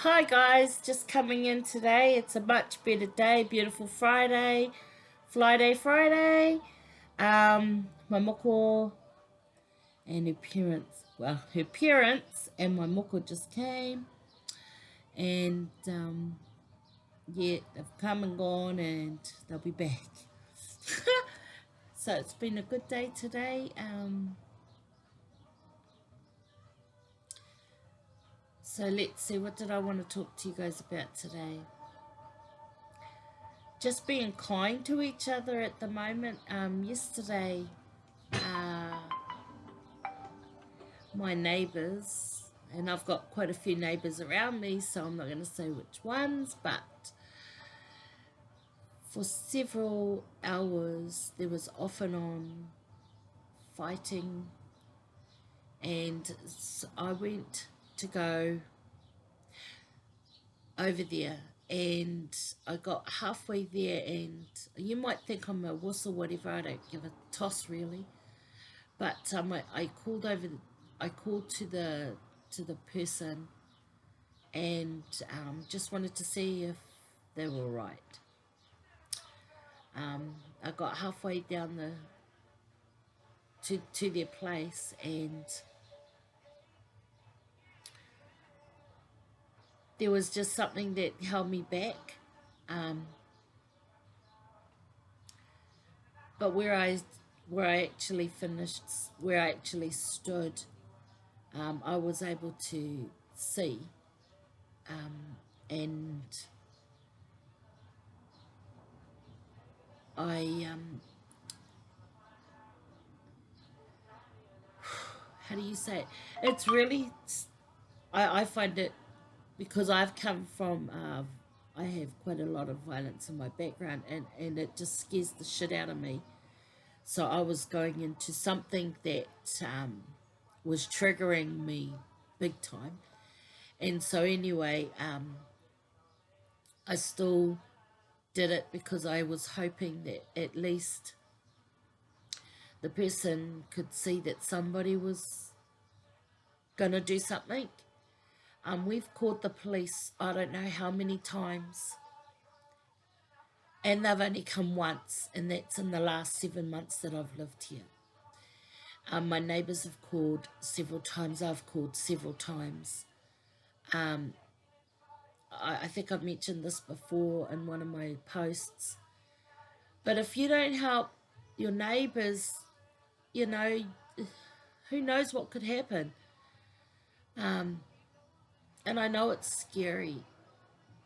Hi guys, just coming in today. It's a much better day, beautiful Friday, Friday. My moko and her parents, her parents and my moko just came, and yeah, they've come and gone, and they'll be back. So it's been a good day today. So let's see, what did I want to talk to you guys about today? Just being kind to each other at the moment. Yesterday, uh, my neighbours, and I've got quite a few neighbours around me, so I'm not going to say which ones, but for several hours there was off and on fighting, and so I went to go over there, and I got halfway there, and you might think I'm a wuss or whatever, I don't give a toss really, but I called over, I called to the person, and just wanted to see if they were right. I got halfway down to their place, and there was just something that held me back. Um, but where I actually finished, where I actually stood, I was able to see, and I how do you say it? It's really, I find it, because I've come from, I have quite a lot of violence in my background, and it just scares the shit out of me. So I was going into something that was triggering me big time. And so, anyway, I still did it because I was hoping that at least the person could see that somebody was going to do something. We've called the police, I don't know how many times, and they've only come once, and that's in the last 7 months that I've lived here. My neighbours have called several times. I've called several times. Um, I think I've mentioned this before in one of my posts. But if you don't help your neighbours, you know, who knows what could happen. Um, and I know it's scary,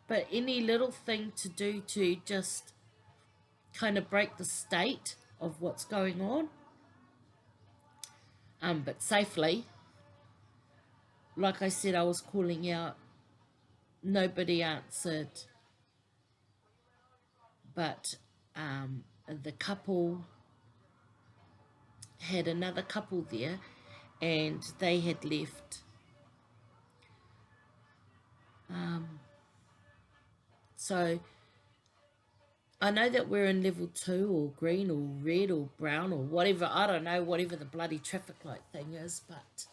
but any little thing to do to just kind of break the state of what's going on, but safely. Like I said, I was calling out, nobody answered, but the couple had another couple there, and they had left. So I know that we're in level 2 or green or red or brown or whatever, I don't know, whatever the bloody traffic light thing is, but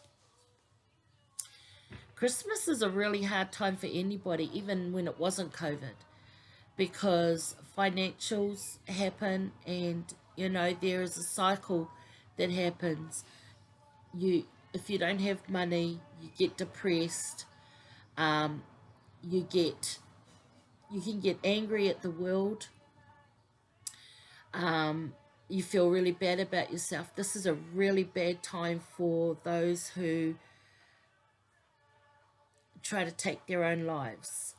Christmas is a really hard time for anybody, even when it wasn't COVID, because financials happen, and there is a cycle that happens. You If you don't have money, you get depressed. um, you get you can get angry at the world. You feel really bad about yourself. This is a really bad time for those who try to take their own lives,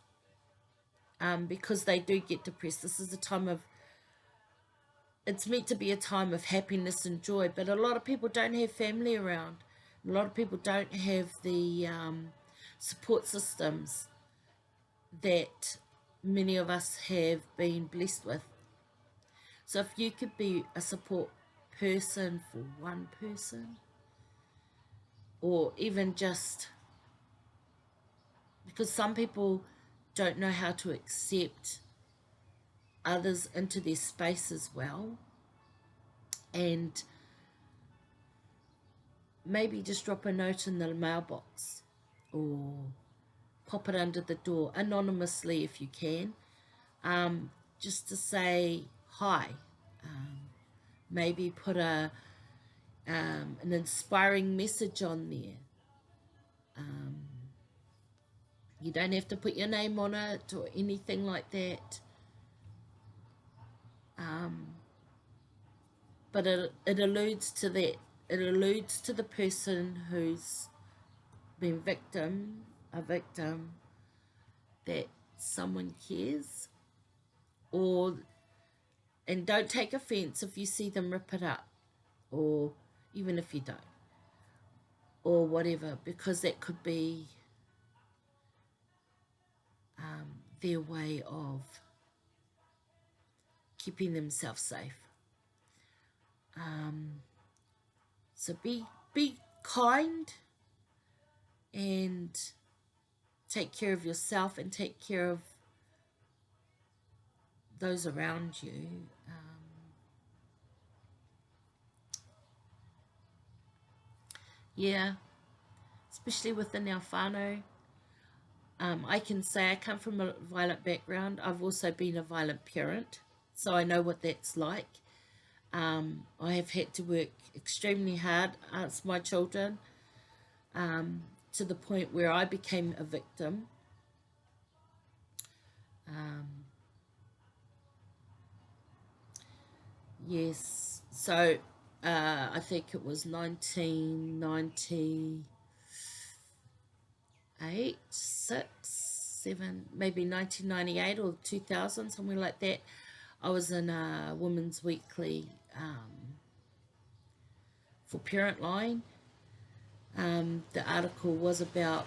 because they do get depressed. This is a time of, it's meant to be a time of happiness and joy, but a lot of people don't have family around. A lot of people don't have the support systems that many of us have been blessed with. So if you could be a support person for one person, or even just, because some people don't know how to accept others into their space as well, and maybe just drop a note in the mailbox, or pop it under the door anonymously if you can, just to say hi. Maybe put an inspiring message on there. You don't have to put your name on it or anything like that. But it alludes to that. It alludes to the person who's been a victim, that someone cares. And don't take offense if you see them rip it up, or even if you don't, or whatever, because that could be their way of keeping themselves safe. So be kind and take care of yourself and take care of those around you. Yeah, especially within our whānau. I can say I come from a violent background. I've also been a violent parent, so I know what that's like. I have had to work extremely hard as my children, to the point where I became a victim. Yes, so I think it was 1998, 6, 7, maybe 1998 or 2000, somewhere like that. I was in a Women's Weekly for Parent Line. The article was about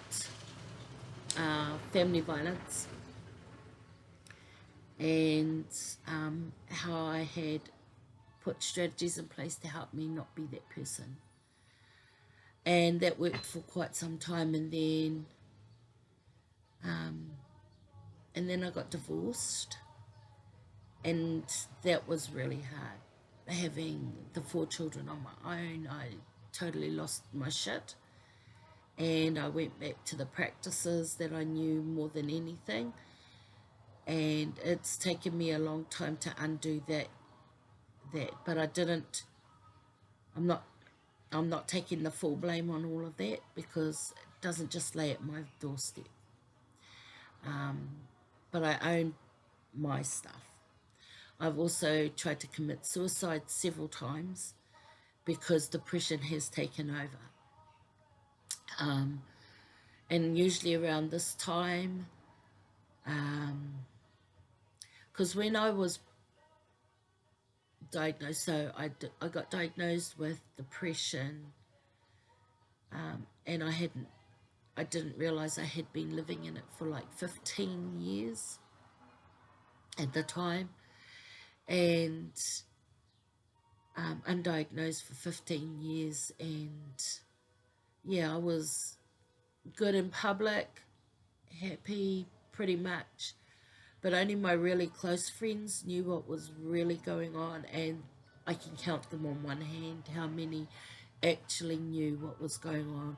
family violence, and how I had put strategies in place to help me not be that person. And that worked for quite some time, and then I got divorced, and that was really hard. Having the 4 children on my own, I totally lost my shit, and I went back to the practices that I knew more than anything, and it's taken me a long time to undo that. But I didn't. I'm not taking the full blame on all of that, because it doesn't just lay at my doorstep. But I own my stuff. I've also tried to commit suicide several times because depression has taken over. And usually around this time, because when I was diagnosed, so I got diagnosed with depression, and I didn't realize I had been living in it for like 15 years at the time, and undiagnosed for 15 years. And yeah, I was good in public, happy pretty much, but only my really close friends knew what was really going on, and I can count them on one hand how many actually knew what was going on.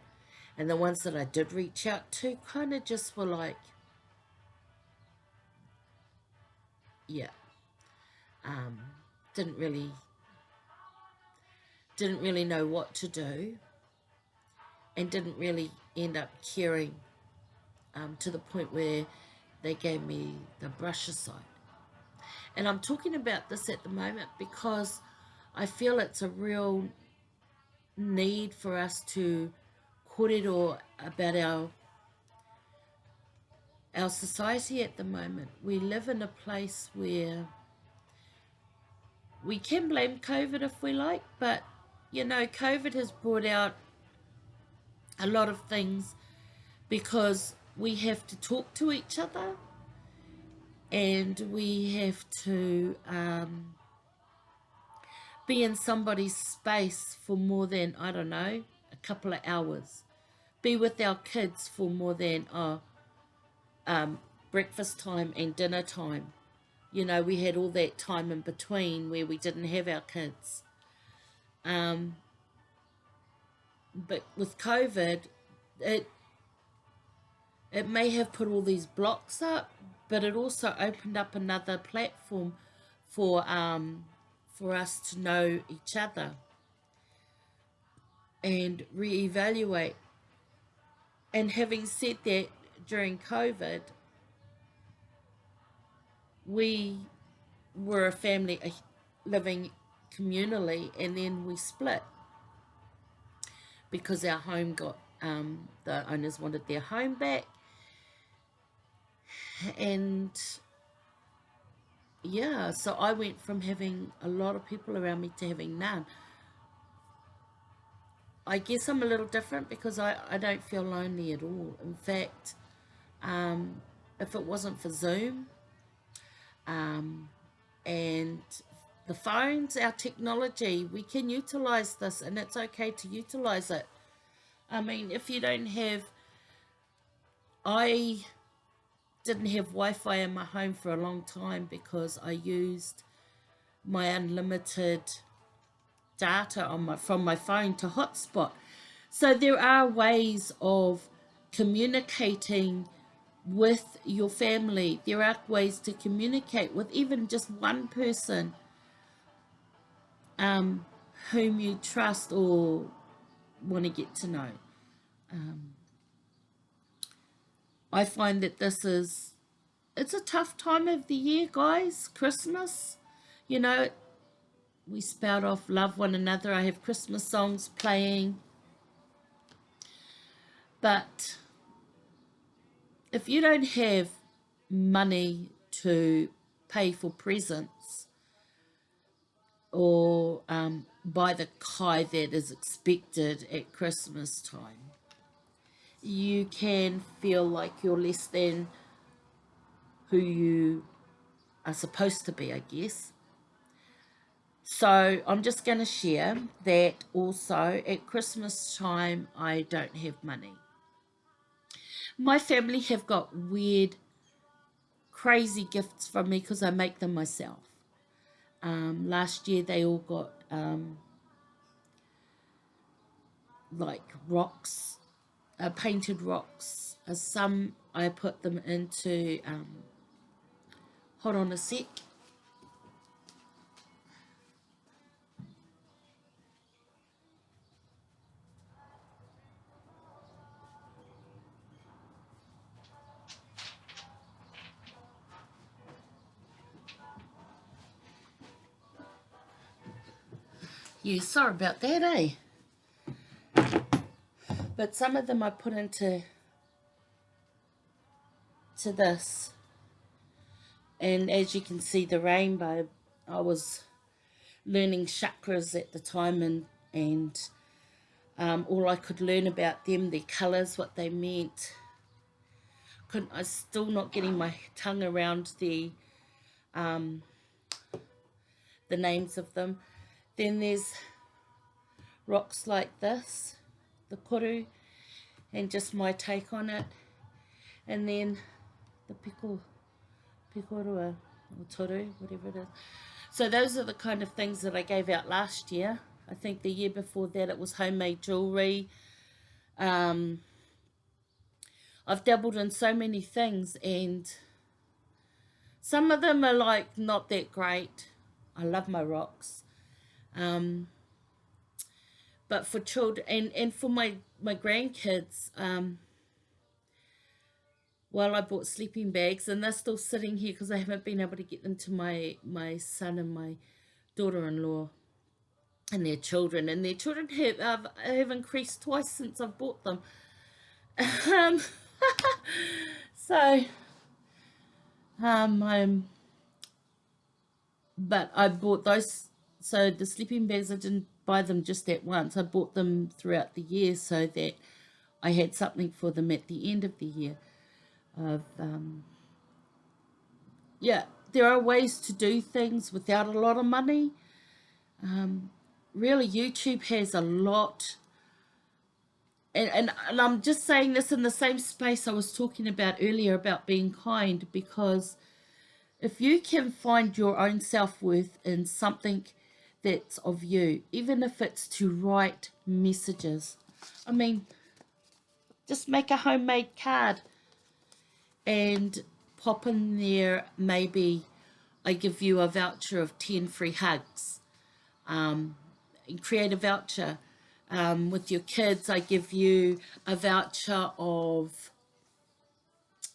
And the ones that I did reach out to kind of just were like, yeah, didn't really know what to do, and didn't really end up caring, to the point where they gave me the brush aside. And I'm talking about this at the moment because I feel it's a real need for us to kōrero about our society at the moment. We live in a place where we can blame COVID if we like, but you know, COVID has brought out a lot of things, because we have to talk to each other, and we have to be in somebody's space for more than, I don't know, a couple of hours. Be with our kids for more than breakfast time and dinner time. You know, we had all that time in between where we didn't have our kids. But with COVID, it may have put all these blocks up, but it also opened up another platform for us to know each other and reevaluate. And having said that, during COVID, we were a family living communally, and then we split because our home got the owners wanted their home back, and yeah, so I went from having a lot of people around me to having none. I guess I'm a little different because I don't feel lonely at all. In fact, if it wasn't for Zoom um, and the phones, our technology, we can utilize this, and it's okay to utilize it. I mean, if you don't have, I didn't have Wi-Fi in my home for a long time because I used my unlimited data on from my phone to hotspot. So there are ways of communicating with your family. There are ways to communicate with even just one person whom you trust or want to get to know. I find that it's a tough time of the year, guys. Christmas, you know, we spout off love one another. I have Christmas songs playing. But if you don't have money to pay for presents or buy the kai that is expected at Christmas time, you can feel like you're less than who you are supposed to be, I guess. So I'm just going to share that also at Christmas time, I don't have money. My family have got weird, crazy gifts from me because I make them myself. Last year they all got like rocks, painted rocks. Some I put them into, hold on a sec. Yeah, sorry about that, eh? But some of them I put into this. And as you can see, the rainbow, I was learning chakras at the time, and all I could learn about them, their colours, what they meant. I'm still not getting my tongue around the names of them. Then there's rocks like this, the koru, and just my take on it. And then the pikorua, or toru, whatever it is. So those are the kind of things that I gave out last year. I think the year before that it was homemade jewellery. I've dabbled in so many things, and some of them are like not that great. I love my rocks. But for children and for my grandkids, well, I bought sleeping bags, and they're still sitting here because I haven't been able to get them to my son and my daughter-in-law and their children. And their children have increased twice since I've bought them. Um, so, but I bought those. So the sleeping bags, I didn't buy them just at once. I bought them throughout the year so that I had something for them at the end of the year. Of yeah, there are ways to do things without a lot of money. Really, YouTube has a lot. And I'm just saying this in the same space I was talking about earlier about being kind, because if you can find your own self-worth in something that's of you, even if it's to write messages. I mean, just make a homemade card. and pop in there, maybe I give you a voucher of 10 free hugs. And create a voucher. With your kids, I give you a voucher of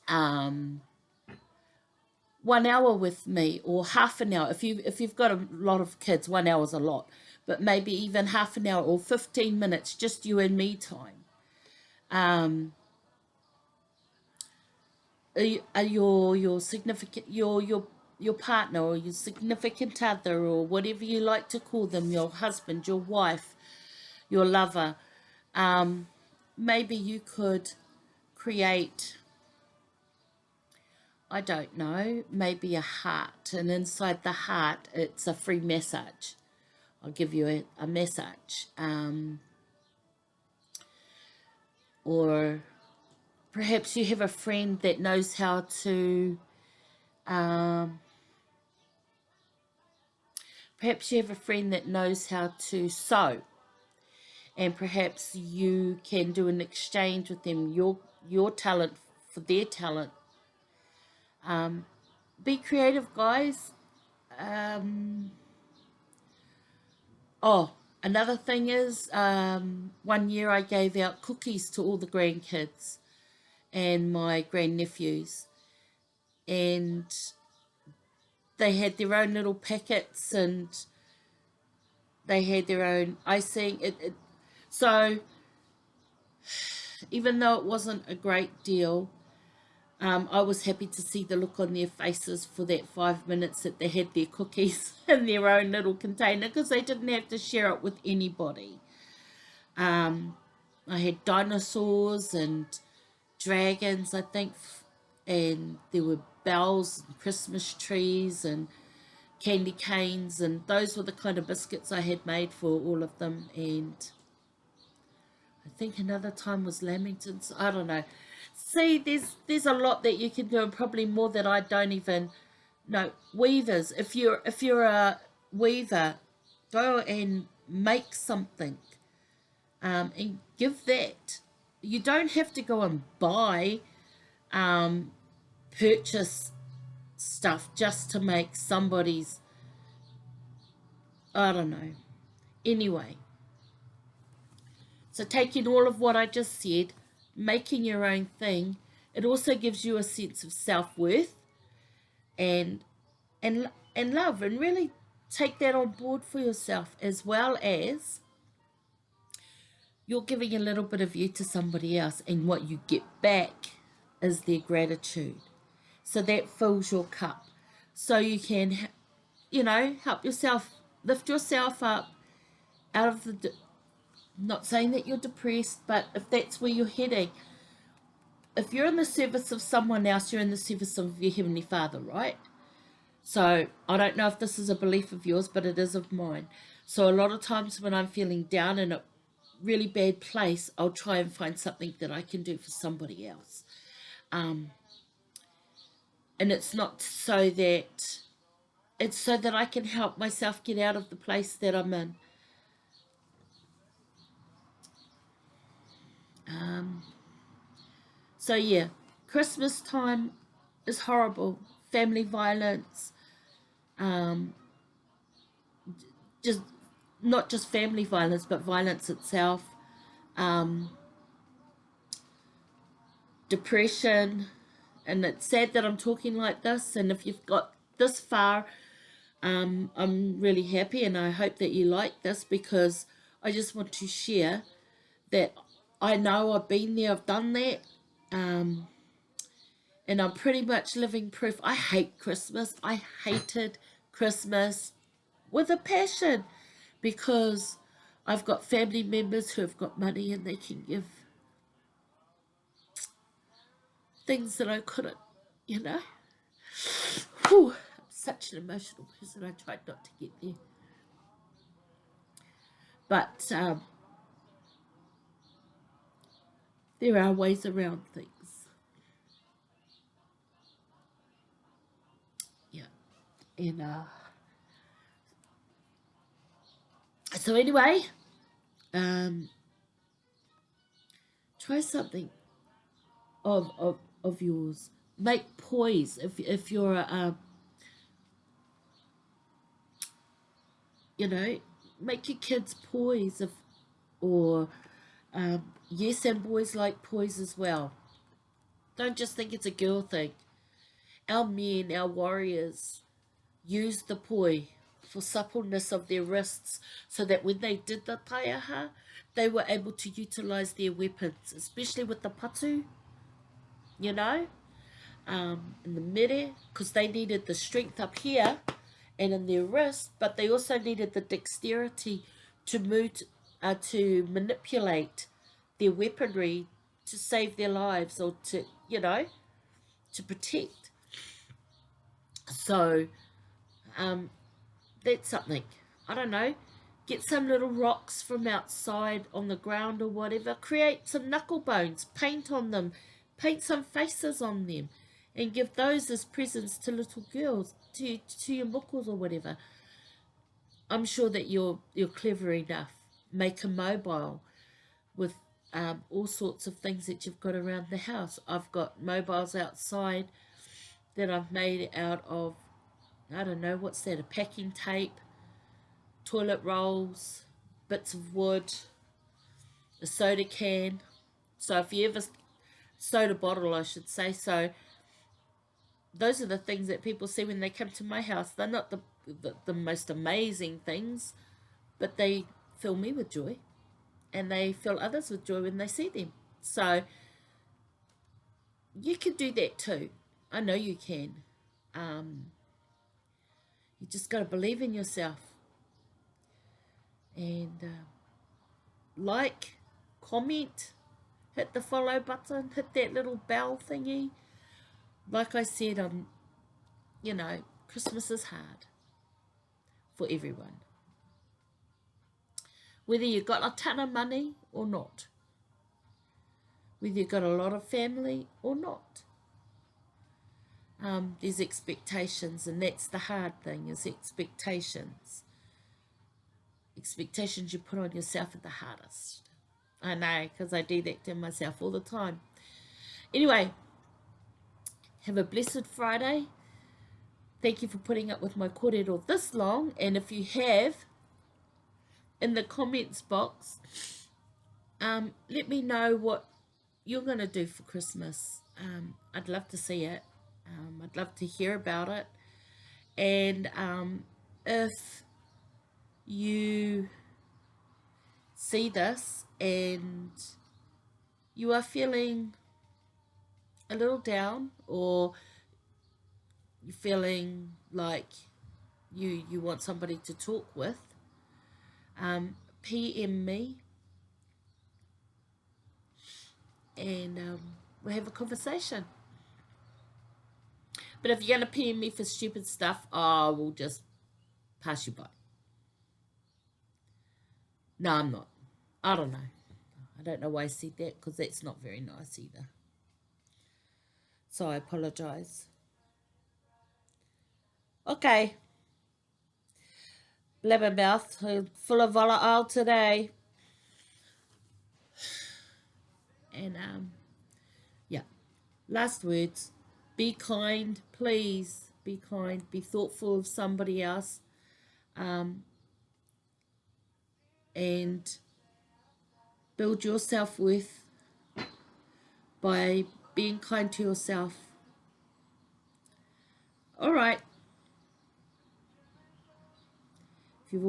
1 hour with me, or half an hour. If you've got a lot of kids, 1 hour is a lot, but maybe even half an hour or 15 minutes, just you and me time. Your significant your partner or your significant other, or whatever you like to call them, your husband, your wife, your lover, maybe you could create, I don't know, maybe a heart, and inside the heart it's a free massage. I'll give you a massage, or perhaps you have a friend that knows how to perhaps you have a friend that knows how to sew, and perhaps you can do an exchange with them, your talent for their talent. Be creative, guys. Oh, another thing is, 1 year I gave out cookies to all the grandkids and my grandnephews, and they had their own little packets, and they had their own icing. So even though it wasn't a great deal, I was happy to see the look on their faces for that 5 minutes that they had their cookies in their own little container, because they didn't have to share it with anybody. I had dinosaurs and dragons, I think, and there were bells and Christmas trees and candy canes, and those were the kind of biscuits I had made for all of them. And I think another time was Lamingtons. I don't know. See, there's a lot that you can do, and probably more that I don't even know. Weavers, if you're a weaver, go and make something, and give that. You don't have to go and buy, purchase stuff just to make somebody's, I don't know. Anyway, so taking all of what I just said, making your own thing, it also gives you a sense of self-worth and and love, and really take that on board for yourself, as well as you're giving a little bit of you to somebody else, and what you get back is their gratitude. So that fills your cup, so you can, help yourself, lift yourself up out of the, not saying that you're depressed, but if that's where you're heading, if you're in the service of someone else, you're in the service of your Heavenly Father, right? So I don't know if this is a belief of yours, but it is of mine. So a lot of times when I'm feeling down in a really bad place, I'll try and find something that I can do for somebody else. And it's not so that, it's so that I can help myself get out of the place that I'm in. So yeah, Christmas time is horrible. Family violence, just not just family violence, but violence itself, depression, and it's sad that I'm talking like this. And if you've got this far, I'm really happy, and I hope that you like this, because I just want to share that I know I've been there, I've done that, and I'm pretty much living proof. I hate Christmas. I hated Christmas with a passion, because I've got family members who have got money and they can give things that I couldn't, you know. Whew, I'm such an emotional person. I tried not to get there. But there are ways around things. Yeah. And so anyway, um, try something of yours. make poise if you're a, you know, make your kids poise or yes, and boys like poise as well. Don't just think it's a girl thing. Our men, our warriors, used the poi for suppleness of their wrists so that when they did the taiaha, they were able to utilize their weapons, especially with the patu, you know, in the mere, because they needed the strength up here and in their wrist, but they also needed the dexterity to move, to manipulate their weaponry to save their lives or to, you know, to protect. So that's something. I don't know. Get some little rocks from outside on the ground or whatever. Create some knuckle bones. Paint on them. Paint some faces on them. And give those as presents to little girls, to your muckles or whatever. I'm sure that you're clever enough. Make a mobile with all sorts of things that you've got around the house. I've got mobiles outside that I've made out of, I don't know, what's that, a packing tape, toilet rolls, bits of wood, a soda can. So if you ever, soda bottle I should say, so those are the things that people see when they come to my house. They're not the most amazing things, but they fill me with joy and they fill others with joy when they see them. So you can do that too. I know you can. You just got to believe in yourself and like, comment, hit the follow button, hit that little bell thingy. Like I said, you know, Christmas is hard for everyone. Whether you've got a ton of money or not, whether you've got a lot of family or not, there's expectations, and that's the hard thing, is expectations. Expectations you put on yourself are the hardest. I know, because I do that to myself all the time. Anyway, have a blessed Friday. Thank you for putting up with my kōrero this long. And if you have, in the comments box, let me know what you're going to do for Christmas. I'd love to see it. I'd love to hear about it. And if you see this and you are feeling a little down, or you're feeling like you want somebody to talk with, PM me and we'll have a conversation. But if you're going to PM me for stupid stuff, I will just pass you by. No, I'm not. I don't know. I don't know why I said that, because that's not very nice either. So I apologise. Okay. Blabbermouth, full of volatile today. And yeah. Last words. Be kind, please. Be kind. Be thoughtful of somebody else. And build your self-worth by being kind to yourself. All right. If you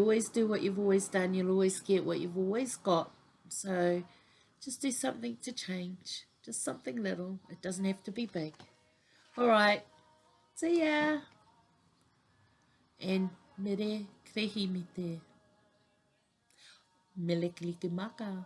always do what you've always done, you'll always get what you've always got. So just do something to change. Just something little. It doesn't have to be big. All right. See ya. And mere krehi me te. Mele kilike maka.